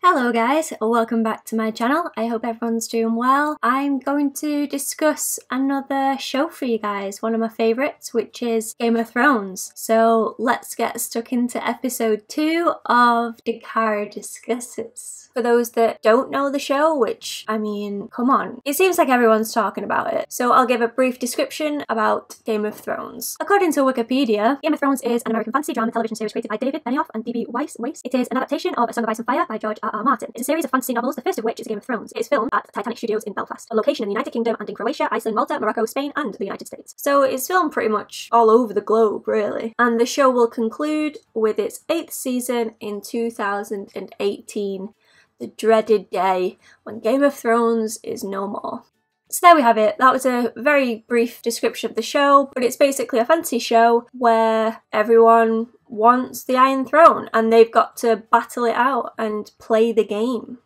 Hello guys, welcome back to my channel. I hope everyone's doing well. I'm going to discuss another show for you guys, one of my favourites, which is Game of Thrones. So let's get stuck into episode 2 of Dakara Discusses. For those that don't know the show, which, I mean, come on, it seems like everyone's talking about it. So I'll give a brief description about Game of Thrones. According to Wikipedia, Game of Thrones is an American fantasy drama television series created by David Benioff and D.B. Weiss. It is an adaptation of A Song of Ice and Fire by George R.R. Martin. It's a series of fantasy novels, the first of which is Game of Thrones. It is filmed at Titanic Studios in Belfast, a location in the United Kingdom and in Croatia, Iceland, Malta, Morocco, Spain, and the United States. So it's filmed pretty much all over the globe, really. And the show will conclude with its 8th season in 2018. The dreaded day when Game of Thrones is no more. So there we have it. That was a very brief description of the show, but it's basically a fantasy show where everyone wants the Iron Throne and they've got to battle it out and play the game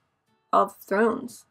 of Thrones.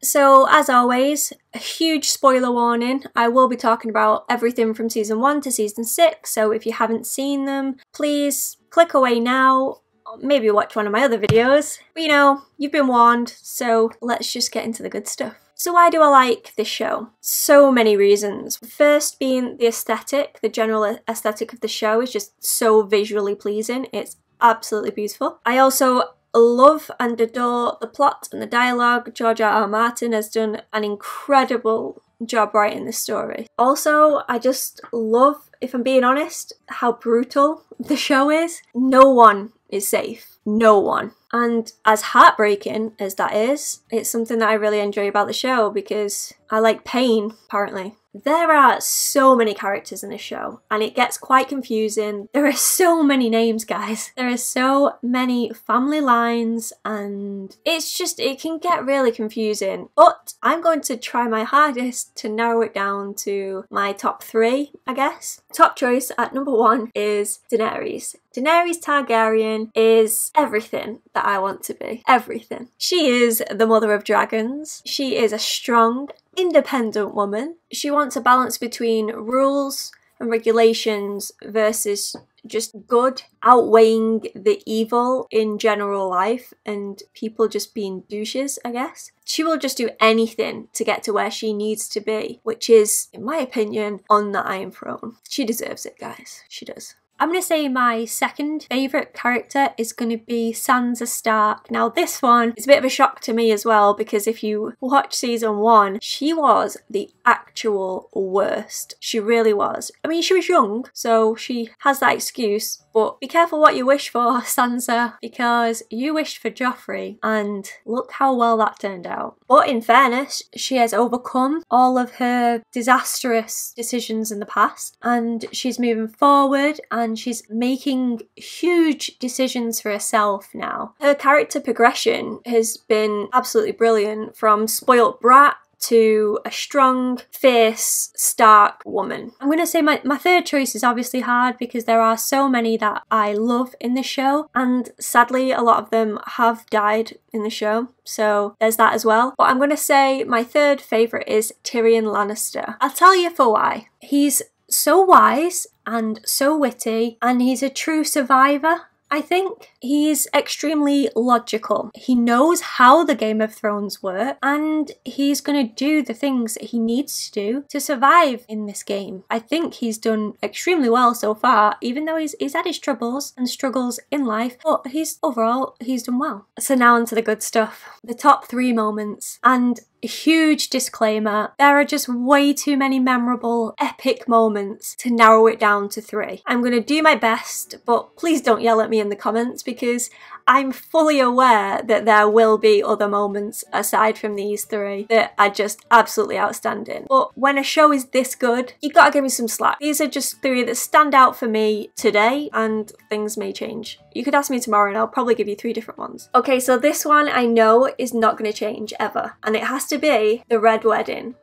So as always, a huge spoiler warning. I will be talking about everything from season 1 to season 6, so if you haven't seen them, please click away now. Maybe watch one of my other videos. But you know, you've been warned, so let's just get into the good stuff. So why do I like this show? So many reasons. First being the aesthetic. The general aesthetic of the show is just so visually pleasing. It's absolutely beautiful. I also love and adore the plot and the dialogue. George R.R. Martin has done an incredible job writing this story. Also, I just love, if I'm being honest, how brutal the show is. No one is safe. No one. And as heartbreaking as that is, it's something that I really enjoy about the show because I like pain, apparently. There are so many characters in this show and it gets quite confusing. There are so many names, guys. There are so many family lines and it's just, it can get really confusing. But I'm going to try my hardest to narrow it down to my top 3, I guess. Top choice at number 1 is Daenerys. Daenerys Targaryen is everything that I want to be. Everything. She is the mother of dragons. She is a strong, independent woman. She wants a balance between rules and regulations versus just good, outweighing the evil in general life and people just being douches, I guess. She will just do anything to get to where she needs to be, which is, in my opinion, on the Iron Throne. She deserves it, guys. She does. I'm going to say my second favourite character is going to be Sansa Stark. Now this one is a bit of a shock to me as well because if you watch season 1, she was the actual worst. She really was. I mean, she was young, so she has that excuse, but be careful what you wish for, Sansa, because you wished for Joffrey and look how well that turned out. But in fairness, she has overcome all of her disastrous decisions in the past and she's moving forward and she's making huge decisions for herself now. Her character progression has been absolutely brilliant, from spoilt brat to a strong, fierce, Stark woman. I'm going to say my third choice is obviously hard because there are so many that I love in the show and sadly a lot of them have died in the show, so there's that as well. But I'm going to say my third favourite is Tyrion Lannister. I'll tell you for why. He's so wise and so witty and he's a true survivor. I think he's extremely logical. He knows how the Game of Thrones work and he's going to do the things that he needs to do to survive in this game. I think he's done extremely well so far, even though he's had his troubles and struggles in life, but overall he's done well. So now onto the good stuff. The top 3 moments. And a huge disclaimer, there are just way too many memorable, epic moments to narrow it down to 3. I'm going to do my best, but please don't yell at me in the comments because I'm fully aware that there will be other moments aside from these 3 that are just absolutely outstanding. But when a show is this good, you gotta give me some slack. These are just 3 that stand out for me today and things may change. You could ask me tomorrow and I'll probably give you 3 different ones. Okay, so this one I know is not going to change ever, and it has to be the Red Wedding.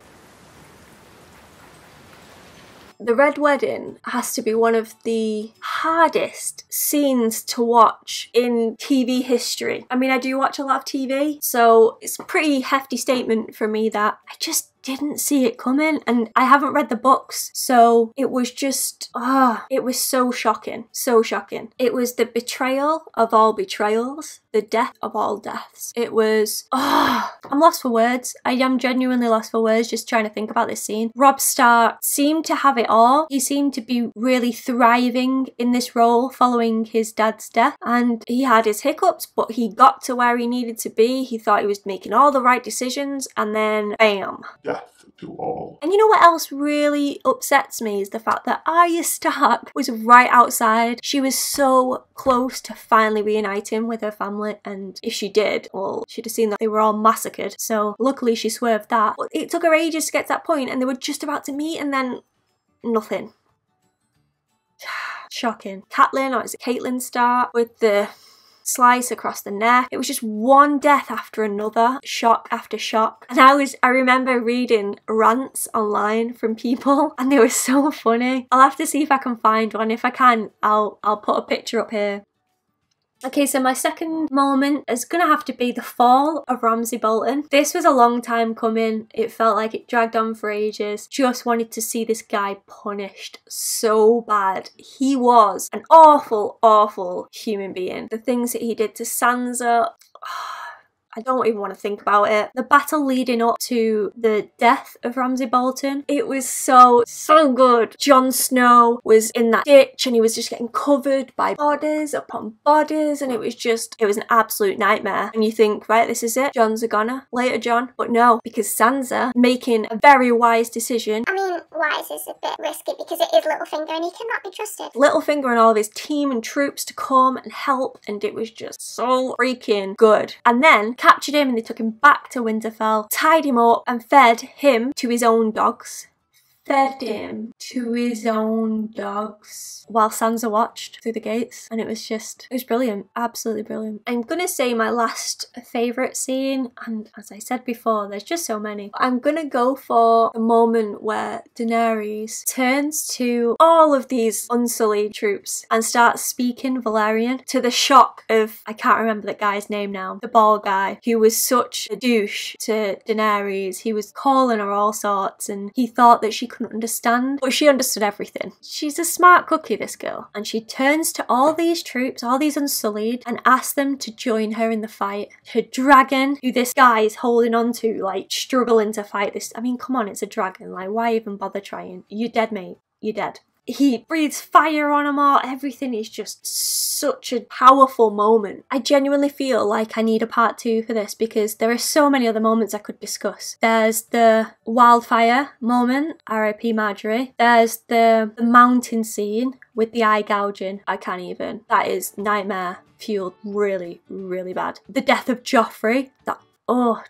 The Red Wedding has to be one of the hardest scenes to watch in TV history. I mean, I do watch a lot of TV, so it's a pretty hefty statement for me that I just didn't see it coming, and I haven't read the books, so it was just, it was so shocking, so shocking. It was the betrayal of all betrayals, the death of all deaths. It was, I'm lost for words. I am genuinely lost for words just trying to think about this scene. Robb Stark seemed to have it all. He seemed to be really thriving in this role following his dad's death, and he had his hiccups, but he got to where he needed to be. He thought he was making all the right decisions, and then bam. Death to all. And you know what else really upsets me is the fact that Arya Stark was right outside. She was so close to finally reuniting with her family, and if she did, well, she'd have seen that they were all massacred. So luckily she swerved that. But it took her ages to get to that point, and they were just about to meet, and then nothing. Shocking. Catelyn, or is it Caitlyn Stark, with the slice across the neck. It was just one death after another, shock after shock. And I remember reading rants online from people, and they were so funny. I'll have to see if I can find one. If I can, I'll put a picture up here. Okay, so my second moment is gonna have to be the fall of Ramsay Bolton. This was a long time coming. It felt like it dragged on for ages. Just wanted to see this guy punished so bad. He was an awful, awful human being. The things that he did to Sansa, I don't even want to think about it. The battle leading up to the death of Ramsay Bolton, it was so good. Jon Snow was in that ditch, and he was just getting covered by bodies upon bodies, and it was an absolute nightmare. And you think, right, this is it. Jon's a goner. Later, Jon. But no, because Sansa, making a very wise decision. I mean, wise is a bit risky because it is Littlefinger and he cannot be trusted. Littlefinger and all of his team and troops to come and help, and it was just so freaking good. And then captured him, and they took him back to Winterfell, tied him up, and fed him to his own dogs. Fed him to his own dogs while Sansa watched through the gates, and it was brilliant, absolutely brilliant. I'm gonna say my last favourite scene, and as I said before, there's just so many. I'm gonna go for the moment where Daenerys turns to all of these Unsullied troops and starts speaking Valyrian, to the shock of, I can't remember the guy's name now, the bald guy who was such a douche to Daenerys. He was calling her all sorts, and he thought that she couldn't understand, but she understood everything. She's a smart cookie, this girl, and she turns to all these troops, all these Unsullied, and asks them to join her in the fight. Her dragon, who this guy is holding on to, like, struggling to fight this. I mean, come on, it's a dragon, like, why even bother trying? You're dead, mate. You're dead. He breathes fire on them all. Everything is just such a powerful moment. I genuinely feel like I need a part 2 for this, because there are so many other moments I could discuss. There's the wildfire moment, R.I.P. Marjorie. There's the mountain scene with the eye gouging. I can't even. That is nightmare fueled, really, really bad. The death of Joffrey.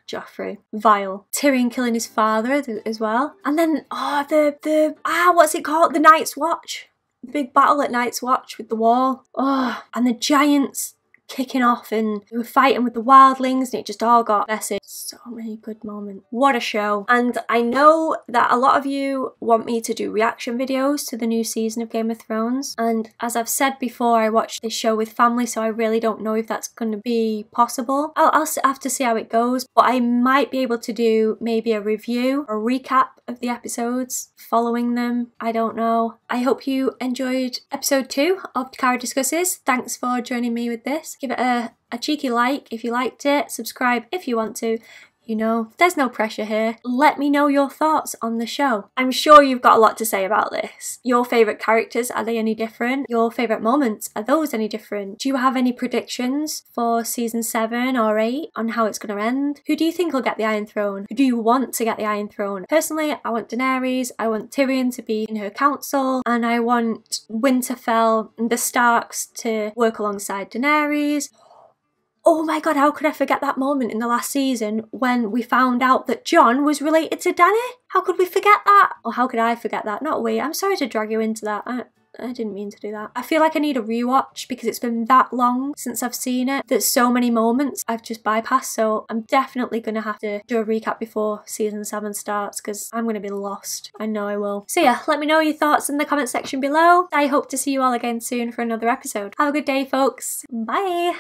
Joffrey. Vile. Tyrion killing his father as well. And then, what's it called? The Night's Watch. The big battle at Night's Watch with the wall. And the giants kicking off, and they were fighting with the wildlings, and it just all got messy. So many good moments. What a show. And I know that a lot of you want me to do reaction videos to the new season of Game of Thrones, and as I've said before, I watched this show with family, so I really don't know if that's going to be possible. I'll have to see how it goes, but I might be able to do maybe a review, a recap of the episodes following them. I don't know. I hope you enjoyed episode 2 of Dakara Discusses. Thanks for joining me with this. Give it a cheeky like if you liked it. Subscribe if you want to. You know, there's no pressure here. Let me know your thoughts on the show. I'm sure you've got a lot to say about this. Your favourite characters, are they any different? Your favourite moments, are those any different? Do you have any predictions for season 7 or 8 on how it's going to end? Who do you think will get the Iron Throne? Who do you want to get the Iron Throne? Personally, I want Daenerys, I want Tyrion to be in her council, and I want Winterfell and the Starks to work alongside Daenerys. Oh my god, how could I forget that moment in the last season when we found out that Jon was related to Dany? How could we forget that? Or how could I forget that? Not we. I'm sorry to drag you into that. I didn't mean to do that. I feel like I need a rewatch because it's been that long since I've seen it. There's so many moments I've just bypassed, so I'm definitely going to have to do a recap before season 7 starts because I'm going to be lost. I know I will. So yeah, let me know your thoughts in the comment section below. I hope to see you all again soon for another episode. Have a good day, folks. Bye!